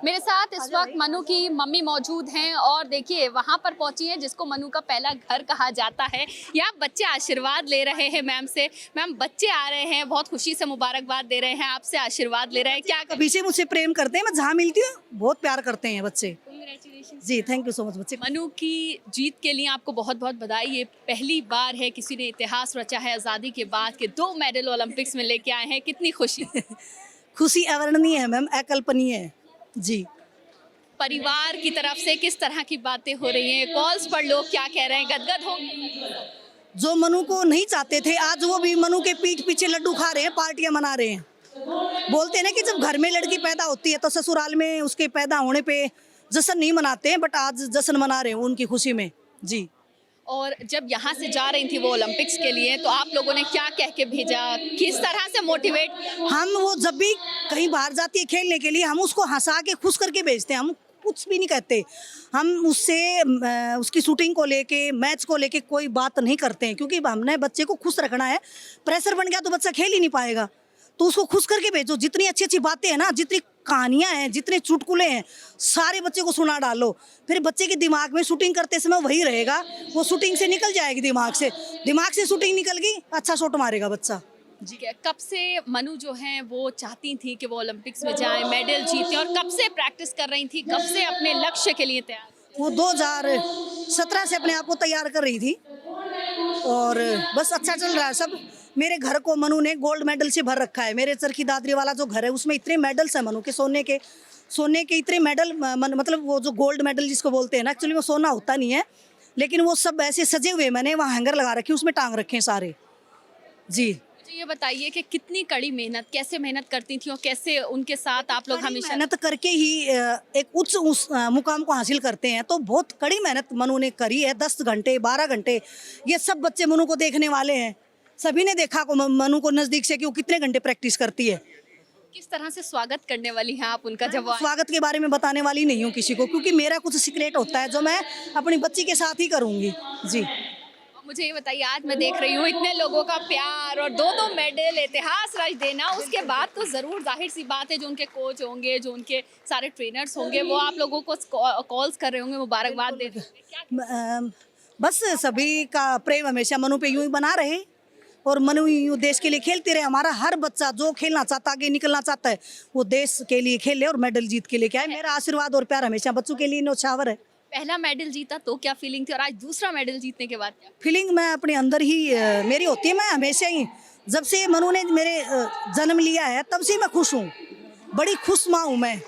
मेरे साथ इस वक्त मनु की मम्मी मौजूद हैं और देखिए वहां पर पहुंची हैं जिसको मनु का पहला घर कहा जाता है। यहाँ बच्चे आशीर्वाद ले रहे हैं मैम से। मैम, बच्चे आ रहे हैं, बहुत खुशी से मुबारकबाद दे रहे हैं, आपसे आशीर्वाद ले रहे हैं, क्या कभी से मुझसे प्रेम करते हैं, मैं जहाँ मिलती हूँ बहुत प्यार करते हैं बच्चे। Congratulation ji, thank you so much बच्चे। मनु की जीत के लिए आपको बहुत बहुत बधाई। ये पहली बार है किसी ने इतिहास रचा है आज़ादी के बाद के 2 मेडल ओलंपिक्स में लेके आए हैं, कितनी खुशी। खुशी अवर्णनीय है मैम, अकल्पनीय है जी। परिवार की तरफ से किस तरह की बातें हो रही हैं, कॉल्स पर लोग क्या कह रहे हैं, गदगद हो? जो मनु को नहीं चाहते थे आज वो भी मनु के पीठ पीछे लड्डू खा रहे हैं, पार्टियां मना रहे हैं। बोलते हैं ना कि जब घर में लड़की पैदा होती है तो ससुराल में उसके पैदा होने पे जश्न नहीं मनाते हैं, बट आज जश्न मना रहे हैं उनकी खुशी में जी। और जब यहाँ से जा रही थी वो ओलंपिक्स के लिए, तो आप लोगों ने क्या कह के भेजा, किस तरह से मोटिवेट? हम वो जब भी कहीं बाहर जाती है खेलने के लिए हम उसको हंसा के खुश करके भेजते हैं, हम कुछ भी नहीं कहते। हम उससे उसकी शूटिंग को लेके मैच को लेके कोई बात नहीं करते हैं, क्योंकि हमने बच्चे को खुश रखना है। प्रेशर बन गया तो बच्चा खेल ही नहीं पाएगा, तो उसको खुश करके भेजो। जितनी अच्छी अच्छी बातें हैं ना, जितनी कहानियां हैं, जितने चुटकुले हैं, सारे बच्चे को सुना डालो। फिर बच्चे के दिमाग में शूटिंग करते समय वही रहेगा, वो शूटिंग से निकल जाएगी दिमाग से शूटिंग निकल गई, अच्छा शॉट मारेगा बच्चा जी। कब से मनु जो है वो चाहती थी कि वो ओलंपिक्स में जाए, मेडल जीते, और कब से प्रैक्टिस कर रही थी, कब से अपने लक्ष्य के लिए तैयार? वो 2017 से अपने आप को तैयार कर रही थी और बस अच्छा चल रहा है सब। मेरे घर को मनु ने गोल्ड मेडल से भर रखा है। मेरे चरखी दादरी वाला जो घर है उसमें इतने मेडल्स हैं मनु के, सोने के इतने मेडल, मतलब वो जो गोल्ड मेडल जिसको बोलते हैं ना, एक्चुअली वो सोना होता नहीं है, लेकिन वो सब ऐसे सजे हुए मैंने वहाँ हैंगर लगा रखे, उसमें टांग रखे हैं सारे जी। मुझे ये बताइए कि कितनी कड़ी मेहनत, कैसे मेहनत करती थी और कैसे उनके साथ आप लोग हमेशा मेहनत करके ही एक उच्च मुकाम को हासिल करते हैं। तो बहुत कड़ी मेहनत मनु ने करी है, 10 घंटे 12 घंटे। ये सब बच्चे मनु को देखने वाले हैं, सभी ने देखा को मनु को नजदीक से कि वो कितने घंटे प्रैक्टिस करती है। किस तरह से स्वागत करने वाली हैं आप उनका? जब स्वागत के बारे में बताने वाली नहीं हूँ किसी को, क्योंकि मेरा कुछ सीक्रेट होता है जो मैं अपनी बच्ची के साथ ही करूँगी जी। मुझे ये बताइए, आज मैं देख रही हूँ इतने लोगों का प्यार और 2 मेडल, इतिहास रच देना, उसके बाद तो ज़रूर जाहिर सी बात है जो उनके कोच होंगे, जो उनके सारे ट्रेनर्स होंगे, वो आप लोगों को कॉल्स कर रहे होंगे, मुबारकबाद दे रहे होंगे। बस सभी का प्रेम हमेशा मनु पे यूं ही बना रहे और मनु यूं देश के लिए खेलते रहे। हमारा हर बच्चा जो खेलना चाहता, आगे निकलना चाहता है, वो देश के लिए खेले और मेडल जीत के लिए क्या है। मेरा आशीर्वाद और प्यार हमेशा बच्चों के लिए न्यौछावर है। पहला मेडल जीता तो क्या फीलिंग थी, और आज दूसरा मेडल जीतने के बाद क्या फीलिंग? मैं अपने अंदर ही मेरी होती है। मैं हमेशा ही, जब से मनु ने मेरे जन्म लिया है तब से मैं खुश हूँ, बड़ी खुश माँ हूँ मैं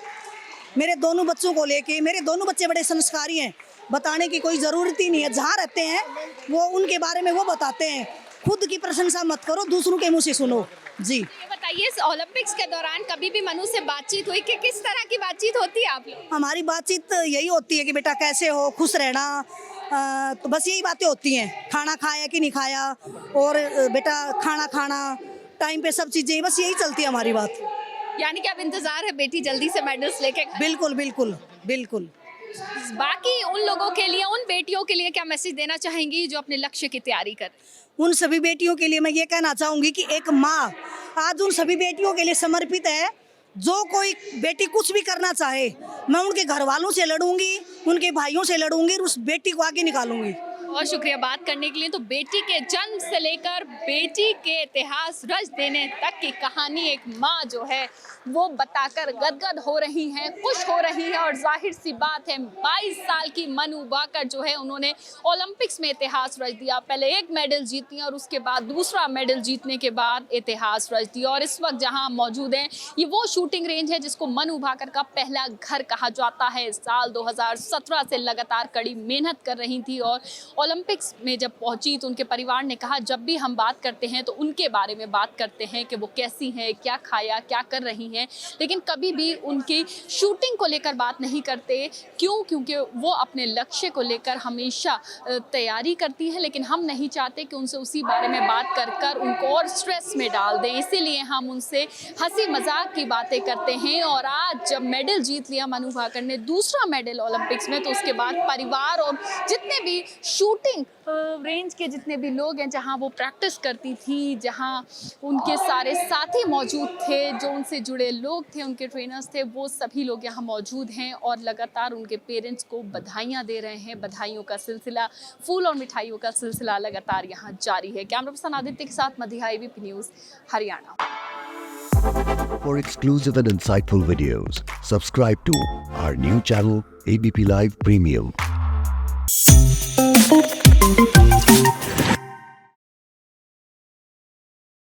मेरे दोनों बच्चों को लेके। मेरे दोनों बच्चे बड़े संस्कारी हैं, बताने की कोई ज़रूरत ही नहीं है। जहाँ रहते हैं वो उनके बारे में वो बताते हैं। खुद की प्रशंसा मत करो, दूसरों के मुँह से सुनो जी। ये बताइए, इस ओलंपिक्स के दौरान कभी भी मनु से बातचीत हुई कि किस तरह की बातचीत होती है आप लोग? हमारी बातचीत यही होती है कि बेटा कैसे हो, खुश रहना, तो बस यही बातें होती हैं। खाना खाया कि नहीं खाया, और बेटा खाना टाइम पे, सब चीज़ें, बस यही चलती है हमारी बात। यानी कि अब इंतजार है बेटी जल्दी से मेडल्स लेके? बिल्कुल बिल्कुल बिल्कुल। बाकी उन लोगों के लिए, उन बेटियों के लिए क्या मैसेज देना चाहेंगी जो अपने लक्ष्य की तैयारी कर? उन सभी बेटियों के लिए मैं ये कहना चाहूँगी कि एक माँ आज उन सभी बेटियों के लिए समर्पित है। जो कोई बेटी कुछ भी करना चाहे, मैं उनके घर वालों से लड़ूंगी, उनके भाइयों से लड़ूंगी और उस बेटी को आगे निकालूंगी। बहुत शुक्रिया बात करने के लिए। तो बेटी के जन्म से लेकर बेटी के इतिहास रच देने तक की कहानी एक माँ जो है वो बताकर गदगद हो रही हैं, खुश हो रही हैं। और जाहिर सी बात है 22 साल की मनु भाकर जो है उन्होंने ओलंपिक्स में इतिहास रच दिया। पहले 1 मेडल जीती और उसके बाद दूसरा मेडल जीतने के बाद इतिहास रच दिया। और इस वक्त जहाँ मौजूद हैं, ये वो शूटिंग रेंज है जिसको मनु भाकर का पहला घर कहा जाता है। साल 2017 से लगातार कड़ी मेहनत कर रही थी और ओलंपिक्स में जब पहुंची तो उनके परिवार ने कहा, जब भी हम बात करते हैं तो उनके बारे में बात करते हैं कि वो कैसी हैं, क्या खाया, क्या कर रही हैं, लेकिन कभी भी उनकी शूटिंग को लेकर बात नहीं करते। क्यों? क्योंकि वो अपने लक्ष्य को लेकर हमेशा तैयारी करती हैं, लेकिन हम नहीं चाहते कि उनसे उसी बारे में बात कर उनको और स्ट्रेस में डाल दें। इसीलिए हम उनसे हंसी मजाक की बातें करते हैं। और आज जब मेडल जीत लिया मनु भाकर ने, दूसरा मेडल ओलंपिक्स में, तो उसके बाद परिवार और जितने भी शूटिंग रेंज के जितने भी लोग हैं, जहां वो प्रैक्टिस करती थी, जहां उनके सारे साथी मौजूद थे, जो उनसे जुड़े लोग थे, उनके ट्रेनर्स थे, वो सभी लोग यहाँ मौजूद हैं और लगातार उनके पेरेंट्स को बधाइयाँ दे रहे हैं। बधाइयों का सिलसिला, फूल और मिठाइयों का सिलसिला लगातार यहाँ जारी है। कैमरा पर्सन आदित्य के साथ Madhiya, ABP news, Haryana. For exclusive and insightful videos, subscribe to our new channel ABP Live Premium.